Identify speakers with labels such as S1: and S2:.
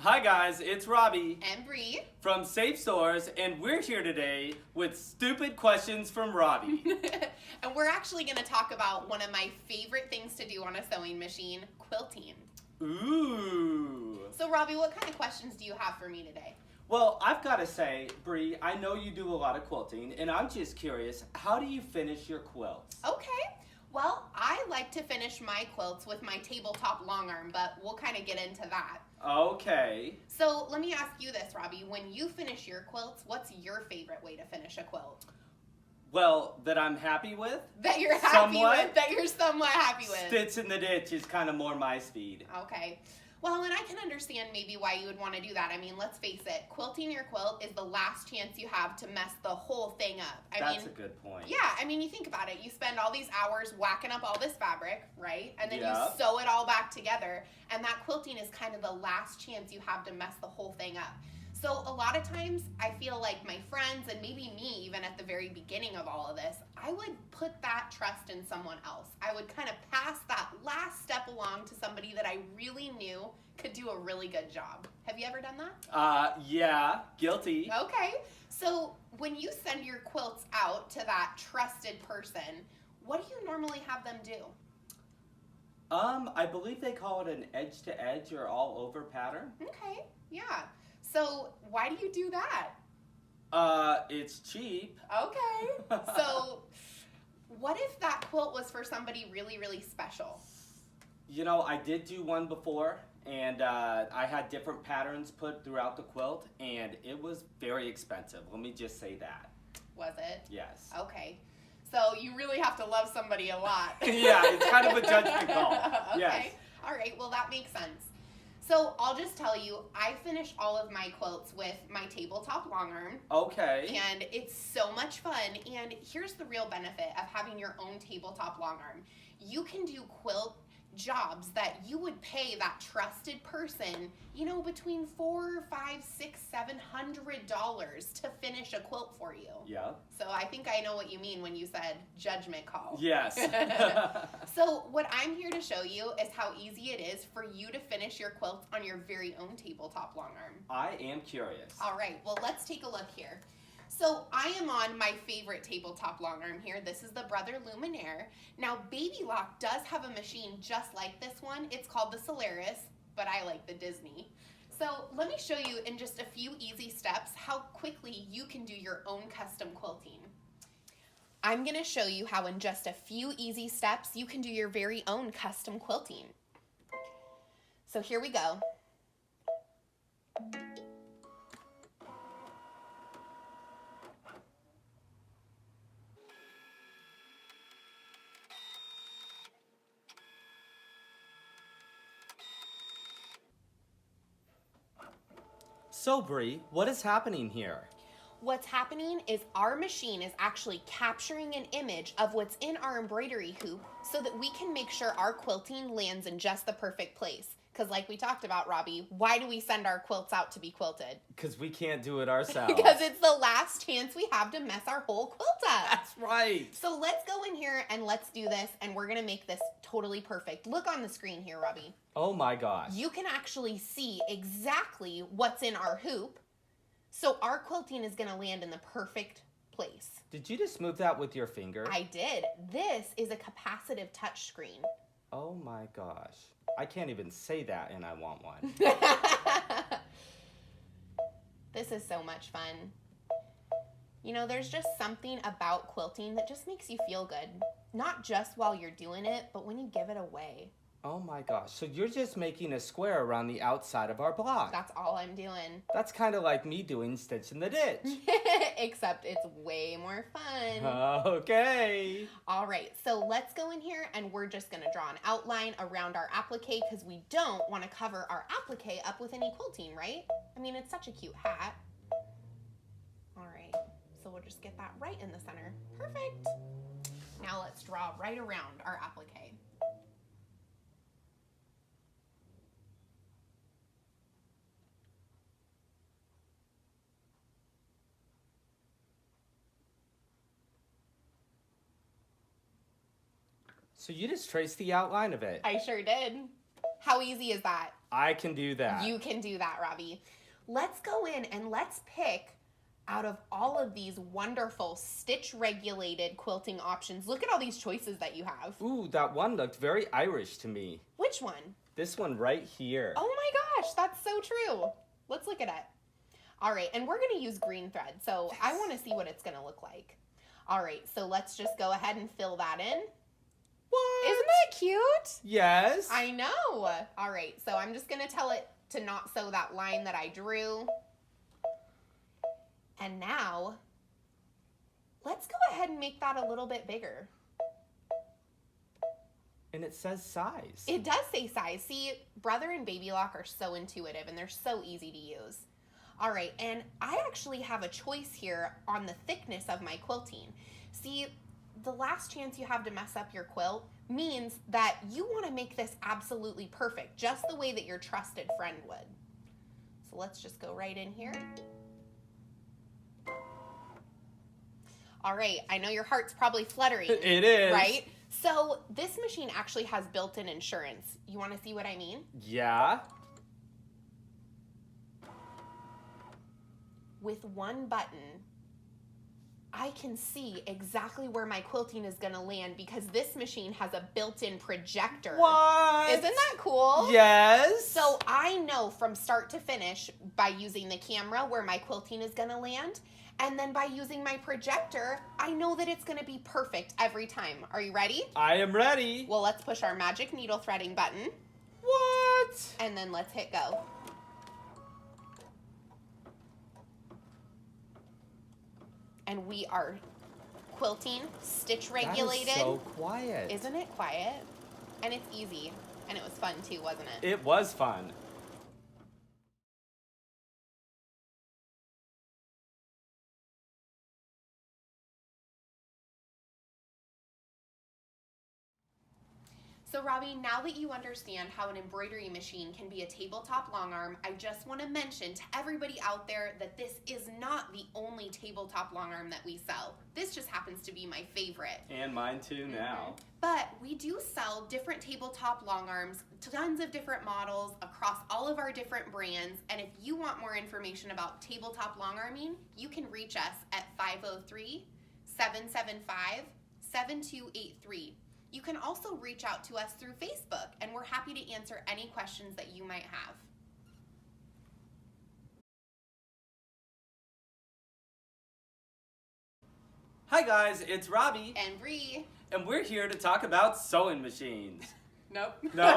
S1: Hi guys, it's Robbie
S2: And Bree.
S1: from Safe Stores, and we're here today with stupid questions from Robbie.
S2: And we're actually going to talk about one of my favorite things to do on a sewing machine, quilting.
S1: Ooh.
S2: So Robbie, what kind of questions do you have for me today?
S1: Well, I've got to say, Bree, I know you do a lot of quilting, and I'm just curious, how do you finish your quilts?
S2: Okay. Well, I like to finish my quilts with my tabletop long arm, but we'll kind of get into that.
S1: Okay.
S2: So let me ask you this, Robbie. When you finish your quilts, what's your favorite way to finish a quilt?
S1: Well, that I'm happy with?
S2: That you're happy
S1: Somewhat.
S2: with, that you're somewhat happy with.
S1: Stitch in the ditch is kind of more my speed.
S2: Okay. Well, and I can understand maybe why you would want to do that. I mean, let's face it, quilting your quilt is the last chance you have to mess the whole thing up.
S1: That's a good point.
S2: Yeah, I mean, you think about it. You spend all these hours whacking up all this fabric, right? And then
S1: Yeah.
S2: you sew it all back together. And that quilting is kind of the last chance you have to mess the whole thing up. So a lot of times I feel like my friends and maybe me even at the very beginning of all of this, I would put that trust in someone else. I would kind of pass that last step along to somebody that I really knew could do a really good job. Have you ever done that?
S1: Yeah, guilty.
S2: Okay. So when you send your quilts out to that trusted person, what do you normally have them do?
S1: I believe they call it an edge-to-edge or all-over pattern.
S2: Okay, yeah. So why do you do that?
S1: It's cheap.
S2: Okay. So what if that quilt was for somebody really, really special?
S1: You know, I did do one before, and I had different patterns put throughout the quilt, and it was very expensive. Let me just say that.
S2: Was it?
S1: Yes.
S2: Okay. So you really have to love somebody a lot.
S1: Yeah, it's kind of a judgment call.
S2: Okay.
S1: Yes.
S2: All right. Well, that makes sense. So I'll just tell you, I finish all of my quilts with my tabletop long arm.
S1: Okay.
S2: And it's so much fun. And here's the real benefit of having your own tabletop long arm. You can do quilt jobs that you would pay that trusted person, you know, between $400, $500, $600, $700 to finish a quilt for you.
S1: Yeah.
S2: So I think I know what you mean when you said judgment call.
S1: Yes.
S2: So what I'm here to show you is how easy it is for you to finish your quilts on your very own tabletop long arm.
S1: I am curious.
S2: All right, well, let's take a look here. So I am on my favorite tabletop long arm here. This is the Brother Luminaire. Now, Baby Lock does have a machine just like this one. It's called the Solaris, but I like the Disney. So let me show you in just a few easy steps how quickly you can do your own custom quilting. I'm going to show you how in just a few easy steps you can do your very own custom quilting. So here we go.
S1: So, Bree, what is happening here?
S2: What's happening is our machine is actually capturing an image of what's in our embroidery hoop so that we can make sure our quilting lands in just the perfect place. Because like we talked about, Robbie, why do we send our quilts out to be quilted?
S1: Because we can't do it ourselves.
S2: Because it's the last chance we have to mess our whole quilt up.
S1: That's right.
S2: So let's go in here and let's do this, and we're going to make this totally perfect. Look on the screen here, Robbie.
S1: Oh my gosh.
S2: You can actually see exactly what's in our hoop. So our quilting is going to land in the perfect place.
S1: Did you just move that with your finger?
S2: I did. This is a capacitive touch screen.
S1: Oh my gosh. I can't even say that and I want one.
S2: This is so much fun. You know, there's just something about quilting that just makes you feel good. Not just while you're doing it, but when you give it away.
S1: Oh my gosh. So you're just making a square around the outside of our block.
S2: That's all I'm doing.
S1: That's kind of like me doing Stitch in the Ditch.
S2: Except it's way more fun.
S1: Okay.
S2: All right, so let's go in here and we're just gonna draw an outline around our applique because we don't want to cover our applique up with any quilting, right? I mean, it's such a cute hat. All right, so we'll just get that right in the center. Perfect. Now let's draw right around our applique.
S1: So you just traced the outline of it.
S2: I sure did. How easy is that?
S1: I can do that.
S2: You can do that, Robbie. Let's go in and let's pick out of all of these wonderful stitch-regulated quilting options. Look at all these choices that you have.
S1: Ooh, that one looked very Irish to me.
S2: Which one?
S1: This one right here.
S2: Oh my gosh, that's so true. Let's look at it. All right, and we're going to use green thread, so yes. I want to see what it's going to look like. All right, so let's just go ahead and fill that in.
S1: What?
S2: Isn't that cute?
S1: Yes.
S2: I know. All right, so I'm just going to tell it to not sew that line that I drew. And now, let's go ahead and make that a little bit bigger.
S1: And it says size.
S2: It does say size. See, Brother and Baby Lock are so intuitive and they're so easy to use. All right, and I actually have a choice here on the thickness of my quilting. See, the last chance you have to mess up your quilt means that you want to make this absolutely perfect, just the way that your trusted friend would. So let's just go right in here. All right, I know your heart's probably fluttering.
S1: It is.
S2: Right? So this machine actually has built-in insurance. You want to see what I mean?
S1: Yeah.
S2: With one button, I can see exactly where my quilting is going to land because this machine has a built-in projector.
S1: What?
S2: Isn't that cool?
S1: Yes.
S2: So I know from start to finish by using the camera where my quilting is going to land. And then by using my projector, I know that it's going to be perfect every time. Are you ready?
S1: I am ready.
S2: Well, let's push our magic needle threading button.
S1: What?
S2: And then let's hit go. And we are quilting, stitch regulated.
S1: That is so quiet.
S2: Isn't it quiet? And it's easy. And it was fun too, wasn't it?
S1: It was fun.
S2: So Robbie, now that you understand how an embroidery machine can be a tabletop long arm, I just want to mention to everybody out there that this is not the only tabletop long arm that we sell. This just happens to be my favorite.
S1: And mine too now.
S2: But we do sell different tabletop long arms, tons of different models across all of our different brands. And if you want more information about tabletop long arming, you can reach us at 503-775-7283. You can also reach out to us through Facebook, and we're happy to answer any questions that you might have.
S1: Hi guys, it's Robbie.
S2: And Bree.
S1: And we're here to talk about sewing machines.
S2: Nope.
S1: No?